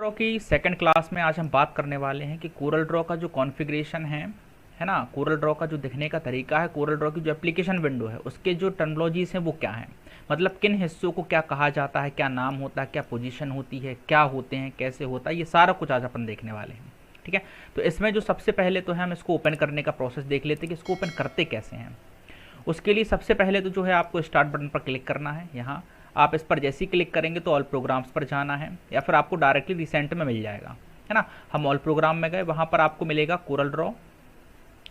Draw की second class में आज हम बात करने वाले हैं कि कोरल ड्रॉ का जो कॉन्फ़िगरेशन है ना, कोरल ड्रॉ का जो दिखने का तरीका है, कोरल ड्रॉ की जो एप्लीकेशन विंडो है उसके जो टर्मिनोलॉजीज हैं वो क्या हैं, मतलब किन हिस्सों को क्या कहा जाता है, क्या नाम होता है, क्या पोजीशन होती है, क्या होते हैं, कैसे होता है, ये सारा कुछ आज अपन देखने वाले हैं। ठीक है, तो इसमें जो सबसे पहले तो है हम इसको ओपन करने का प्रोसेस देख लेते हैं कि इसको ओपन करते कैसे हैं। उसके लिए सबसे पहले तो जो है आपको स्टार्ट बटन पर क्लिक करना है। यहाँ आप इस पर जैसे ही क्लिक करेंगे तो ऑल प्रोग्राम्स पर जाना है या फिर आपको डायरेक्टली रिसेंट में मिल जाएगा, है ना। हम ऑल प्रोग्राम में गए, वहाँ पर आपको मिलेगा कोरल ड्रॉ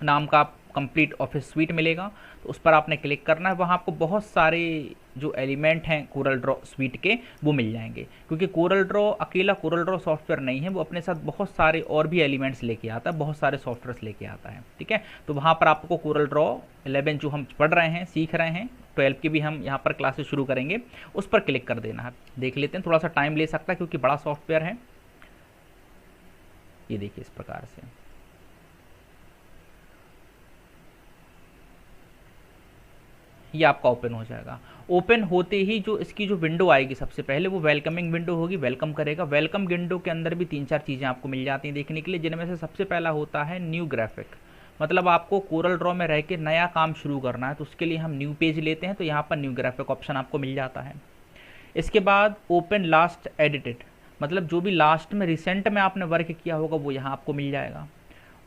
नाम का कंप्लीट ऑफिस स्वीट मिलेगा, तो उस पर आपने क्लिक करना है। वहाँ आपको बहुत सारे जो एलिमेंट हैं कोरल ड्रॉ स्वीट के वो मिल जाएंगे, क्योंकि कोरल ड्रॉ अकेला कोरल ड्रॉ सॉफ्टवेयर नहीं है, वो अपने साथ बहुत सारे और भी एलिमेंट्स लेके आता है, बहुत सारे सॉफ्टवेयर्स लेके आता है। ठीक है, तो वहाँ पर आपको कोरल ड्रॉ 11 जो हम पढ़ रहे हैं, सीख रहे हैं, 12 की भी हम यहाँ पर क्लासेस शुरू करेंगे, उस पर क्लिक कर देना है। देख लेते हैं, थोड़ा सा टाइम ले सकता है क्योंकि बड़ा सॉफ्टवेयर है। ये देखिए इस प्रकार से ये आपका ओपन हो जाएगा। ओपन होते ही जो इसकी जो विंडो आएगी सबसे पहले वो वेलकमिंग विंडो होगी, वेलकम करेगा। वेलकम विंडो के अंदर भी 3-4 चीज़ें आपको मिल जाती हैं देखने के लिए, जिनमें से सबसे पहला होता है न्यू ग्राफिक, मतलब आपको कोरल ड्रॉ में रह के नया काम शुरू करना है तो उसके लिए हम न्यू पेज लेते हैं, तो यहाँ पर न्यू ग्राफिक ऑप्शन आपको मिल जाता है। इसके बाद ओपन लास्ट एडिटेड, मतलब जो भी लास्ट में रिसेंट में आपने वर्क किया होगा वो यहाँ आपको मिल जाएगा।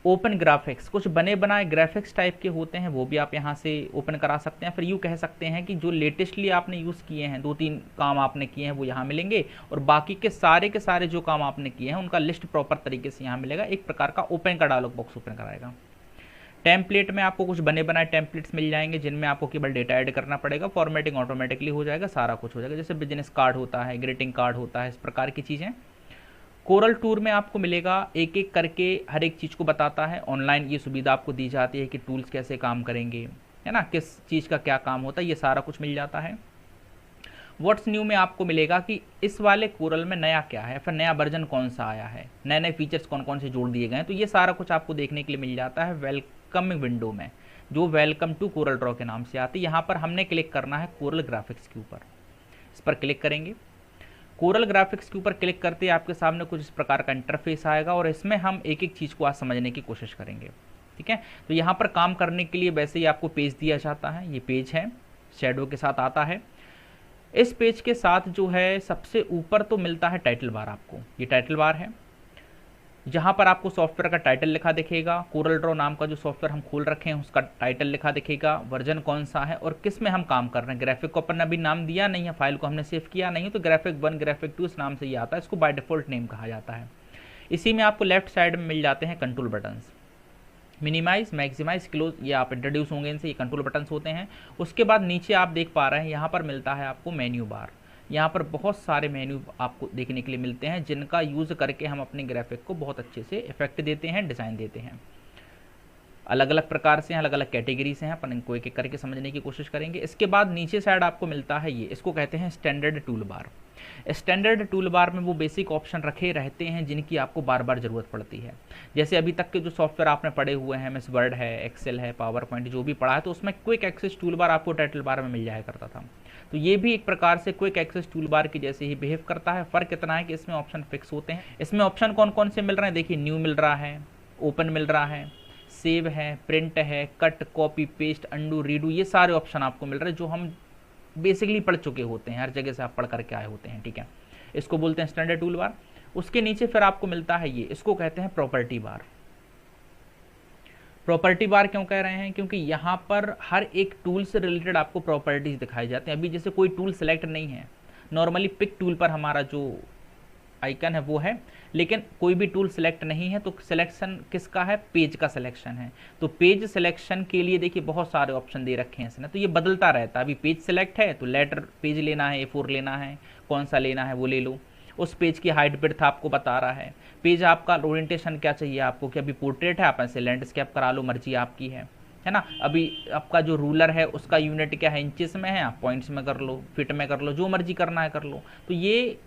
ओपन ग्राफिक्स, कुछ बने बनाए ग्राफिक्स टाइप के होते हैं वो भी आप यहाँ से ओपन करा सकते हैं। फिर यूँ कह सकते हैं कि जो लेटेस्टली आपने यूज़ किए हैं, 2-3 काम आपने किए हैं वो यहाँ मिलेंगे, और बाकी के सारे जो काम आपने किए हैं उनका लिस्ट प्रॉपर तरीके से यहाँ मिलेगा। एक प्रकार का ओपन का डायलॉग बॉक्स ओपन कराएगा। टेम्पलेट में आपको कुछ बने बनाए टेम्पलेट्स मिल जाएंगे, जिनमें आपको केवल डेटा ऐड करना पड़ेगा, फॉर्मेटिंग ऑटोमेटिकली हो जाएगा, सारा कुछ हो जाएगा, जैसे बिजनेस कार्ड होता है, ग्रीटिंग कार्ड होता है, इस प्रकार की चीज़ें। कोरल टूर में आपको मिलेगा, एक एक करके हर एक चीज़ को बताता है। ऑनलाइन ये सुविधा आपको दी जाती है कि टूल्स कैसे काम करेंगे, है ना, किस चीज़ का क्या काम होता है, ये सारा कुछ मिल जाता है। व्हाट्स न्यू में आपको मिलेगा कि इस वाले कोरल में नया क्या है, फिर नया वर्जन कौन सा आया है, नए नए फीचर्स कौन कौन से जोड़ दिए गए हैं, तो ये सारा कुछ आपको देखने के लिए मिल जाता है वेलकम विंडो में, जो वेलकम टू कोरल ड्रॉ के नाम से आती है। यहाँ पर हमने क्लिक करना है कोरल ग्राफिक्स के ऊपर, इस पर क्लिक करेंगे। कोरल ग्राफिक्स के ऊपर क्लिक करते ही आपके सामने कुछ इस प्रकार का इंटरफेस आएगा, और इसमें हम एक एक चीज़ को आज समझने की कोशिश करेंगे। ठीक है, तो यहाँ पर काम करने के लिए वैसे ही आपको पेज दिया जाता है, ये पेज है, शेडो के साथ आता है। इस पेज के साथ जो है सबसे ऊपर तो मिलता है टाइटल बार, आपको ये टाइटल बार है, जहाँ पर आपको सॉफ्टवेयर का टाइटल लिखा दिखेगा। कोरल ड्रॉ नाम का जो सॉफ्टवेयर हम खोल रखे हैं उसका टाइटल लिखा दिखेगा, वर्जन कौन सा है और किस में हम काम कर रहे हैं। ग्राफिक को अपन अभी नाम दिया नहीं है, फाइल को हमने सेव किया नहीं, तो ग्राफिक 1 ग्राफिक 2 इस नाम से ये आता है, इसको बाय डिफॉल्ट नेम कहा जाता है। इसी में आपको लेफ्ट साइड में मिल जाते हैं control buttons, minimise, maximise, close, ये आप इंट्रोड्यूस होंगे इनसे, ये कंट्रोल बटन्स होते हैं। उसके बाद नीचे आप देख पा रहे हैं यहाँ पर मिलता है आपको मेन्यू बार। यहाँ पर बहुत सारे मेन्यू आपको देखने के लिए मिलते हैं, जिनका यूज़ करके हम अपने ग्राफिक को बहुत अच्छे से इफेक्ट देते हैं, डिज़ाइन देते हैं। अलग अलग प्रकार से हैं, अलग अलग कैटेगरी से हैं, अपन इनको एक एक करके समझने की कोशिश करेंगे। इसके बाद नीचे साइड आपको मिलता है ये, इसको कहते हैं standard tool bar. Standard tool bar में वो बेसिक ऑप्शन रखे रहते हैं जिनकी आपको बार बार ज़रूरत पड़ती है। जैसे अभी तक के जो सॉफ्टवेयर आपने पढ़े हुए हैं, MS वर्ड है, एक्सेल है, पावर पॉइंट, जो भी पढ़ा है, तो उसमें क्विक एक्सेस टूल बार आपको टाइटल बार में मिल जाया करता था। तो ये भी एक प्रकार से क्विक एक्सेस टूल बार की जैसे ही बिहेव करता है। फ़र्क इतना है कि इसमें ऑप्शन फिक्स होते हैं। इसमें ऑप्शन कौन कौन से मिल रहे हैं देखिए, न्यू मिल रहा है, ओपन मिल रहा है, सेव है, प्रिंट है, cut, copy, paste, undo, redo, ये सारे ऑप्शन आपको मिल रहे हैं जो हम बेसिकली पढ़ चुके होते हैं, हर जगह से आप पढ़ करके आए होते हैं। ठीक है, इसको बोलते हैं स्टैंडर्ड टूल बार। उसके नीचे फिर आपको मिलता है ये, इसको कहते हैं प्रॉपर्टी बार। प्रॉपर्टी बार क्यों कह रहे हैं, क्योंकि यहाँ पर हर एक टूल से रिलेटेड आपको प्रॉपर्टीज दिखाई जाती हैं। अभी जैसे कोई टूल सेलेक्ट नहीं है, नॉर्मली पिक टूल पर हमारा जो आइकन है वो है, लेकिन कोई भी टूल सेलेक्ट नहीं है, तो सिलेक्शन किसका है, पेज का सिलेक्शन है। तो पेज सिलेक्शन के लिए देखिए बहुत सारे ऑप्शन दे रखे हैं इसने, तो ये बदलता रहता है। अभी पेज सेलेक्ट है तो लेटर पेज लेना है, A4 लेना है, कौन सा लेना है वो ले लो। उस पेज की हाइट विड्थ आपको बता रहा है। पेज आपका ओरिएंटेशन क्या चाहिए आपको, कि अभी पोर्ट्रेट है, आप ऐसे लैंडस्केप करा लो, मर्जी आपकी है ना। अभी आपका जो रूलर है उसका यूनिट क्या है, इंचेस में है, आप पॉइंट्स में कर लो, फिट में कर लो, जो मर्जी करना है कर लो। तो ये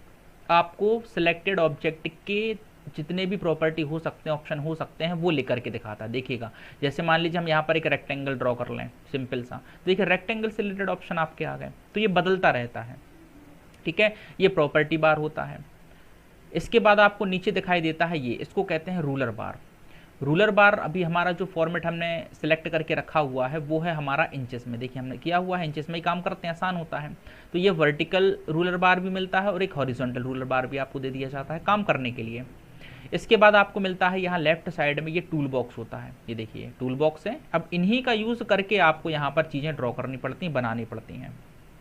आपको सिलेक्टेड ऑब्जेक्ट के जितने भी प्रॉपर्टी हो सकते हैं, ऑप्शन हो सकते हैं, वो लेकर के दिखाता है। देखिएगा, जैसे मान लीजिए हम यहाँ पर एक रेक्टेंगल ड्रॉ कर लें सिंपल सा, देखिए रेक्टेंगल से रिलेटेड ऑप्शन आपके आ गए। तो ये बदलता रहता है। ठीक है, ये प्रॉपर्टी बार होता है। इसके बाद आपको नीचे दिखाई देता है ये, इसको कहते हैं रूलर बार। रूलर बार अभी हमारा जो फॉर्मेट हमने सिलेक्ट करके रखा हुआ है वो है हमारा इंचेस में। देखिए हमने किया हुआ है इंचेस में ही काम करते हैं, आसान होता है। तो ये वर्टिकल रूलर बार भी मिलता है और एक हॉरिजॉन्टल रूलर बार भी आपको दे दिया जाता है काम करने के लिए। इसके बाद आपको मिलता है यहाँ लेफ्ट साइड में ये टूल बॉक्स होता है, ये देखिए टूल बॉक्स है। अब इन्हीं का यूज़ करके आपको यहाँ पर चीज़ें ड्रॉ करनी पड़ती हैं, बनानी पड़ती हैं,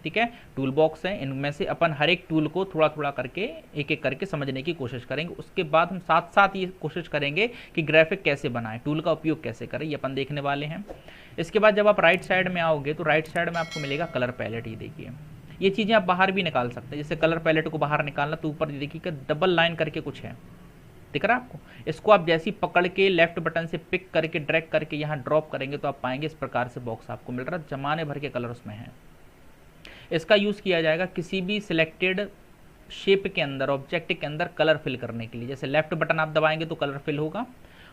ठीक है। टूल बॉक्स है, इनमें से अपन हर एक टूल को थोड़ा थोड़ा करके एक एक करके समझने की कोशिश करेंगे। उसके बाद हम साथ साथ ये कोशिश करेंगे कि ग्राफिक कैसे बनाएं, टूल का उपयोग कैसे करें, ये अपन देखने वाले हैं। इसके बाद जब आप राइट साइड में आओगे तो राइट साइड में आपको मिलेगा कलर पैलेट। ये देखिए ये चीज़ें आप बाहर भी निकाल सकते हैं, जैसे कलर पैलेट को बाहर निकालना तो ऊपर देखिए डबल लाइन करके कुछ है, दिख रहा है आपको। इसको आप जैसी पकड़ के लेफ्ट बटन से पिक करके ड्रैग करके यहाँ ड्रॉप करेंगे तो आप पाएंगे इस प्रकार से बॉक्स आपको मिल रहा है, जमाने भर के कलर उसमें हैं। इसका यूज़ किया जाएगा किसी भी सिलेक्टेड शेप के अंदर, ऑब्जेक्ट के अंदर कलर फिल करने के लिए। जैसे लेफ्ट बटन आप दबाएंगे तो कलर फिल होगा,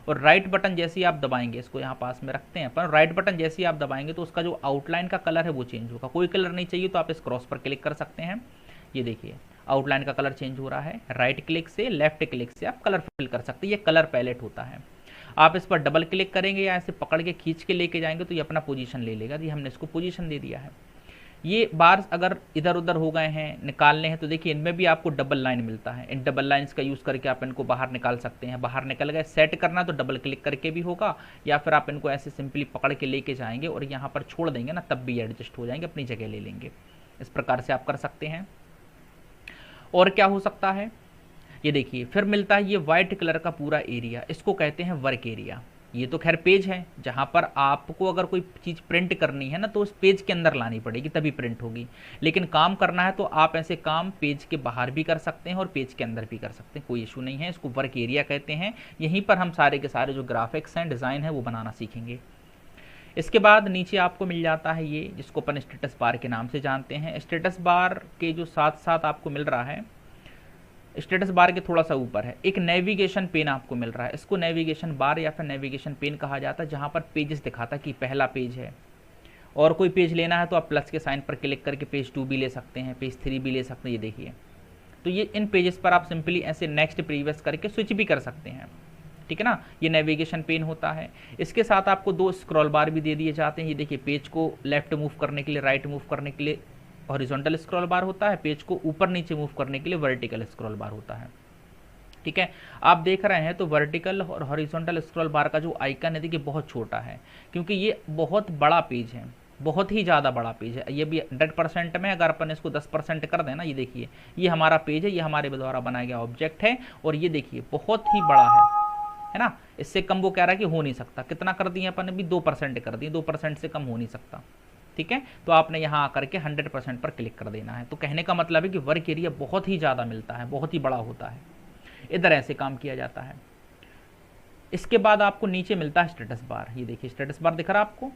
और राइट बटन जैसे ही आप दबाएंगे, इसको यहाँ पास में रखते हैं अपन, राइट बटन जैसे ही आप दबाएंगे तो उसका जो आउटलाइन का कलर है वो चेंज होगा। कोई कलर नहीं चाहिए तो आप इस क्रॉस पर क्लिक कर सकते हैं, ये देखिए आउटलाइन का कलर चेंज हो रहा है। राइट क्लिक से लेफ्ट क्लिक से आप कलर फिल कर सकते हैं, ये कलर पैलेट होता है। आप इस पर डबल क्लिक करेंगे या ऐसे पकड़ के खींच के लेके जाएंगे तो ये अपना पोजीशन ले लेगा। ये हमने इसको पोजीशन दे दिया है। ये बार्स अगर इधर उधर हो गए हैं, निकालने हैं, तो देखिए इनमें भी आपको डबल लाइन मिलता है। इन डबल लाइन्स का यूज़ करके आप इनको बाहर निकाल सकते हैं। बाहर निकल गए, सेट करना तो डबल क्लिक करके भी होगा, या फिर आप इनको ऐसे सिंपली पकड़ के लेके जाएंगे और यहाँ पर छोड़ देंगे ना, तब भी एडजस्ट हो जाएंगे, अपनी जगह ले लेंगे। इस प्रकार से आप कर सकते हैं। और क्या हो सकता है, ये देखिए फिर मिलता है ये वाइट कलर का पूरा एरिया, इसको कहते हैं वर्क एरिया। ये तो खैर पेज है, जहाँ पर आपको अगर कोई चीज़ प्रिंट करनी है ना तो उस पेज के अंदर लानी पड़ेगी तभी प्रिंट होगी। लेकिन काम करना है तो आप ऐसे काम पेज के बाहर भी कर सकते हैं और पेज के अंदर भी कर सकते हैं, कोई इशू नहीं है। इसको वर्क एरिया कहते हैं। यहीं पर हम सारे के सारे जो ग्राफिक्स हैं, डिज़ाइन है, वो बनाना सीखेंगे। इसके बाद नीचे आपको मिल जाता है ये, जिसको अपन स्टेटस बार के नाम से जानते हैं। स्टेटस बार के जो साथ साथ आपको मिल रहा है, स्टेटस बार के थोड़ा सा ऊपर है एक नेविगेशन पेन आपको मिल रहा है। इसको नेविगेशन बार या फिर नेविगेशन पेन कहा जाता है, जहाँ पर पेजेस दिखाता है कि पहला पेज है, और कोई पेज लेना है तो आप प्लस के साइन पर क्लिक करके पेज 2 भी ले सकते हैं, पेज 3 भी ले सकते हैं। ये देखिए, तो ये इन पेजेस पर आप सिंपली ऐसे नेक्स्ट प्रीवियस करके स्विच भी कर सकते हैं, ठीक है ना। ये नेविगेशन पेन होता है। इसके साथ आपको 2 स्क्रॉल बार भी दे दिए जाते हैं। ये देखिए पेज को लेफ्ट मूव करने के लिए, राइट मूव करने के लिए हॉरिजॉन्टल स्क्रॉल बार होता है, पेज को ऊपर नीचे मूव करने के लिए वर्टिकल स्क्रॉल बार होता है, ठीक है। आप देख रहे हैं तो वर्टिकल और हॉरिजॉन्टल स्क्रॉल बार का जो आइकन है देखिए बहुत छोटा है, क्योंकि ये बहुत बड़ा पेज है, बहुत ही ज़्यादा बड़ा पेज है। ये भी 100% में, अगर अपन इसको 10% कर दें ना, ये देखिए ये हमारा पेज है, ये हमारे द्वारा बनाया गया ऑब्जेक्ट है, और ये देखिए बहुत ही बड़ा है ना। इससे कम वो कह रहा है कि हो नहीं सकता। कितना कर दिए अपन अभी, 2% कर दिए, 2% से कम हो नहीं सकता, ठीक है। तो आपने यहाँ आकर के 100% पर क्लिक कर देना है। तो कहने का मतलब है कि वर्क एरिया बहुत ही ज़्यादा मिलता है, बहुत ही बड़ा होता है। इधर ऐसे काम किया जाता है। इसके बाद आपको नीचे मिलता है स्टेटस बार। ये देखिए स्टेटस बार दिख रहा है आपको।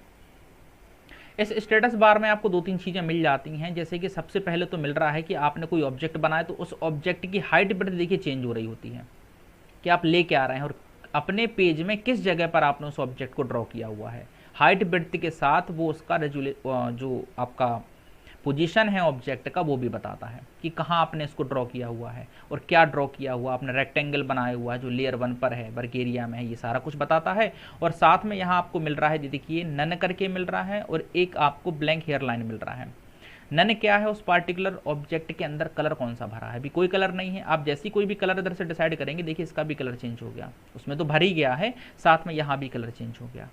इस स्टेटस बार में आपको 2-3 चीज़ें मिल जाती हैं, जैसे कि सबसे पहले तो मिल रहा है कि आपने कोई ऑब्जेक्ट बनाया तो उस ऑब्जेक्ट की हाइट विड्थ देखिए चेंज हो रही होती है, कि आप लेके आ रहे हैं और अपने पेज में किस जगह पर आपने उस ऑब्जेक्ट को ड्रॉ किया हुआ है। हाइट विड्थ के साथ वो उसका जो आपका पोजीशन है ऑब्जेक्ट का वो भी बताता है कि कहाँ आपने इसको ड्रॉ किया हुआ है और क्या ड्रॉ किया हुआ, आपने रेक्टेंगल बनाया हुआ है जो लेयर 1 पर है, वर्क एरिया में है, ये सारा कुछ बताता है। और साथ में यहाँ आपको मिल रहा है, देखिए नन करके मिल रहा है, और एक आपको ब्लैंक हेयर लाइन मिल रहा है। नन क्या है, उस पार्टिकुलर ऑब्जेक्ट के अंदर कलर कौन सा भरा है। अभी कोई कलर नहीं है, आप जैसी कोई भी कलर इधर से डिसाइड करेंगे, देखिए इसका भी कलर चेंज हो गया, उसमें तो भर ही गया है, साथ में यहाँ भी कलर चेंज हो गया,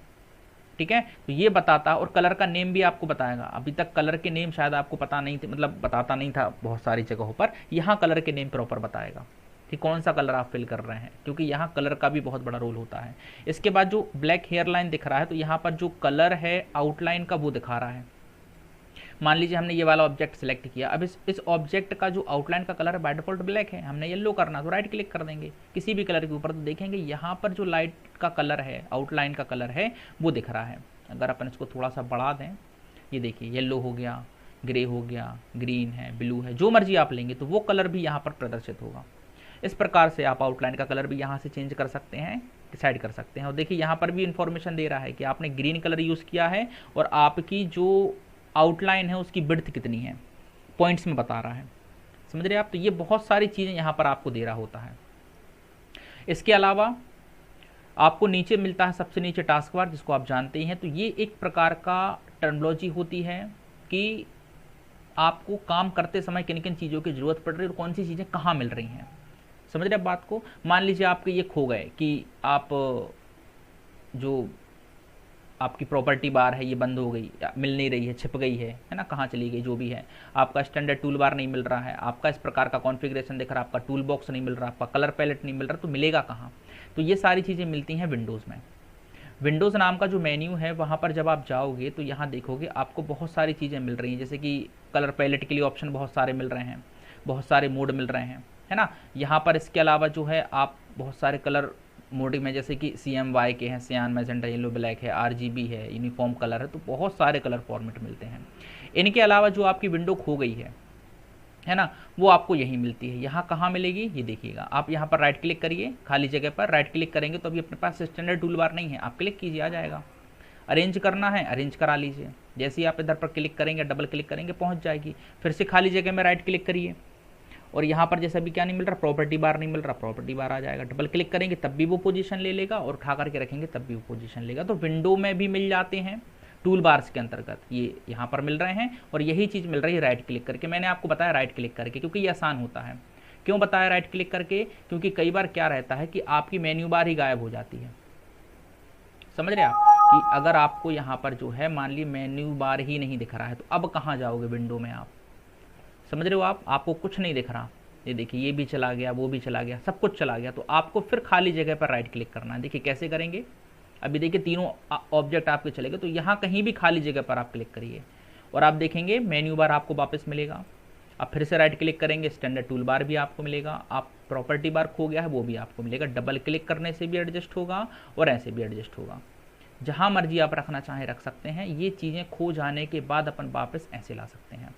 ठीक है। तो ये बताता, और कलर का नेम भी आपको बताएगा। अभी तक कलर के नेम शायद आपको पता नहीं थे, मतलब बताता नहीं था बहुत सारी जगहों पर, यहाँ कलर के नेम प्रॉपर बताएगा कि कौन सा कलर आप फिल कर रहे हैं, क्योंकि यहाँ कलर का भी बहुत बड़ा रोल होता है। इसके बाद जो ब्लैक हेयर लाइन दिख रहा है, तो यहाँ पर जो कलर है आउटलाइन का वो दिखा रहा है। मान लीजिए हमने ये वाला ऑब्जेक्ट सेलेक्ट किया, अब इस ऑब्जेक्ट का जो आउटलाइन का कलर है बाय डिफॉल्ट ब्लैक है, हमने येलो करना तो राइट क्लिक कर देंगे किसी भी कलर के ऊपर, तो देखेंगे यहाँ पर जो लाइट का कलर है, आउटलाइन का कलर है, वो दिख रहा है। अगर अपन इसको थोड़ा सा बढ़ा दें, ये देखिए येलो हो गया, ग्रे हो गया, ग्रीन है, ब्लू है, जो मर्जी आप लेंगे तो वो कलर भी यहाँ पर प्रदर्शित होगा। इस प्रकार से आप आउटलाइन का कलर भी यहाँ से चेंज कर सकते हैं, डिसाइड कर सकते हैं। और देखिए यहाँ पर भी इंफॉर्मेशन दे रहा है कि आपने ग्रीन कलर यूज़ किया है और आपकी जो आउटलाइन है उसकी विड्थ कितनी है, पॉइंट्स में बता रहा है, समझ रहे हैं आप। तो ये बहुत सारी चीज़ें यहाँ पर आपको दे रहा होता है। इसके अलावा आपको नीचे मिलता है सबसे नीचे टास्क बार, जिसको आप जानते ही हैं। तो ये एक प्रकार का टर्मिनोलॉजी होती है कि आपको काम करते समय किन किन चीज़ों की ज़रूरत पड़ रही है और कौन सी चीज़ें कहाँ मिल रही हैं। समझ रहे आप बात को? मान लीजिए आपके ये खो गए कि आप जो आपकी प्रॉपर्टी बार है ये बंद हो गई, मिल नहीं रही है, छिप गई है ना, कहाँ चली गई, जो भी है। आपका स्टैंडर्ड टूल बार नहीं मिल रहा है, आपका इस प्रकार का कॉन्फ़िगरेशन दिख रहा है, आपका टूल बॉक्स नहीं मिल रहा, आपका कलर पैलेट नहीं मिल रहा, तो मिलेगा कहाँ? तो ये सारी चीज़ें मिलती हैं विंडोज़ में। विंडोज़ नाम का जो मेन्यू है वहाँ पर जब आप जाओगे तो यहाँ देखोगे आपको बहुत सारी चीज़ें मिल रही हैं, जैसे कि कलर पैलेट के लिए ऑप्शन बहुत सारे मिल रहे हैं, बहुत सारे मोड मिल रहे हैं, है ना। यहाँ पर इसके अलावा जो है आप बहुत सारे कलर मोड में, जैसे कि CMY के हैं, सियान, मैजेंटा, येलो, ब्लैक है, RGB है, यूनिफॉर्म कलर है, तो बहुत सारे कलर फॉर्मेट मिलते हैं। इनके अलावा जो आपकी विंडो खो गई है ना, वो आपको यहीं मिलती है। यहाँ कहाँ मिलेगी ये देखिएगा, आप यहाँ पर राइट क्लिक करिए, खाली जगह पर राइट क्लिक करेंगे तो अभी अपने पास स्टैंडर्ड टूल बार नहीं है, आप क्लिक कीजिए, आ जाएगा। अरेंज करना है, अरेंज करा लीजिए, जैसे ही आप इधर पर क्लिक करेंगे, डबल क्लिक करेंगे, पहुँच जाएगी। फिर से खाली जगह में राइट क्लिक करिए और यहाँ पर जैसे अभी क्या नहीं मिल रहा, प्रॉपर्टी बार नहीं मिल रहा, प्रॉपर्टी बार आ जाएगा। डबल क्लिक करेंगे तब भी वो पोजीशन ले लेगा और उठा करके रखेंगे तब भी वो पोजीशन लेगा। तो विंडो में भी मिल जाते हैं टूल बार्स के अंतर्गत, ये यहाँ पर मिल रहे हैं और यही चीज़ मिल रही है राइट क्लिक करके। मैंने आपको बताया राइट क्लिक करके क्योंकि ये आसान होता है। क्यों बताया राइट क्लिक करके? क्योंकि कई बार क्या रहता है कि आपकी मेन्यू बार ही गायब हो जाती है। समझ रहे आप कि अगर आपको यहाँ पर जो है मान ली मेन्यू बार ही नहीं दिख रहा है तो अब कहाँ जाओगे विंडो में आप? समझ रहे हो आप? आपको कुछ नहीं दिख रहा, ये देखिए ये भी चला गया, वो भी चला गया, सब कुछ चला गया। तो आपको फिर खाली जगह पर राइट क्लिक करना है। देखिए कैसे करेंगे, अभी देखिए तीनों ऑब्जेक्ट आपके चले गए, तो यहाँ कहीं भी खाली जगह पर आप क्लिक करिए और आप देखेंगे मेन्यू बार आपको वापस मिलेगा। आप फिर से राइट क्लिक करेंगे, स्टैंडर्ड टूल बार भी आपको मिलेगा, आप प्रॉपर्टी बार खो गया है वो भी आपको मिलेगा। डबल क्लिक करने से भी एडजस्ट होगा और ऐसे भी एडजस्ट होगा, जहाँ मर्जी आप रखना चाहें रख सकते हैं। ये चीज़ें खो जाने के बाद अपन वापस ऐसे ला सकते हैं।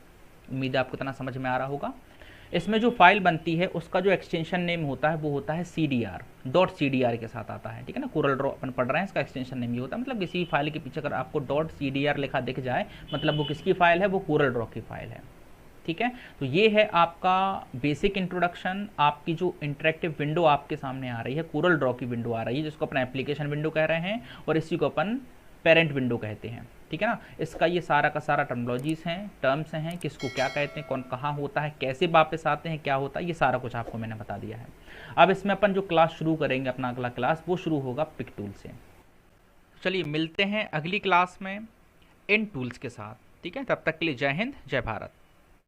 उम्मीद है आपको इतना समझ में आ रहा होगा। इसमें जो फाइल बनती है उसका जो एक्सटेंशन नेम होता है वो होता है CDR, .cdr के साथ आता है, ठीक है ना। कोरल ड्रॉ अपन पढ़ रहे हैं, इसका एक्सटेंशन नेम ये होता है, मतलब किसी फाइल के पीछे अगर आपको .cdr लिखा दिख जाए मतलब वो किसकी फाइल है, वो कोरल ड्रॉ की फाइल है, ठीक है। तो ये है आपका बेसिक इंट्रोडक्शन। आपकी जो इंटरेक्टिव विंडो आपके सामने आ रही है, कोरल ड्रॉ की विंडो आ रही है, जिसको अपना एप्लीकेशन विंडो कह रहे हैं और इसी को अपन पेरेंट विंडो कहते हैं, ठीक है ना। इसका ये सारा का सारा टर्मिनोलॉजीज हैं, टर्म्स हैं, किसको क्या कहते हैं, कौन कहाँ होता है, कैसे वापस आते हैं, क्या होता है, ये सारा कुछ आपको मैंने बता दिया है। अब इसमें अपन जो क्लास शुरू करेंगे, अपना अगला क्लास वो शुरू होगा पिक टूल से। चलिए मिलते हैं अगली क्लास में इन टूल्स के साथ, ठीक है। तब तक के लिए जय हिंद, जय भारत।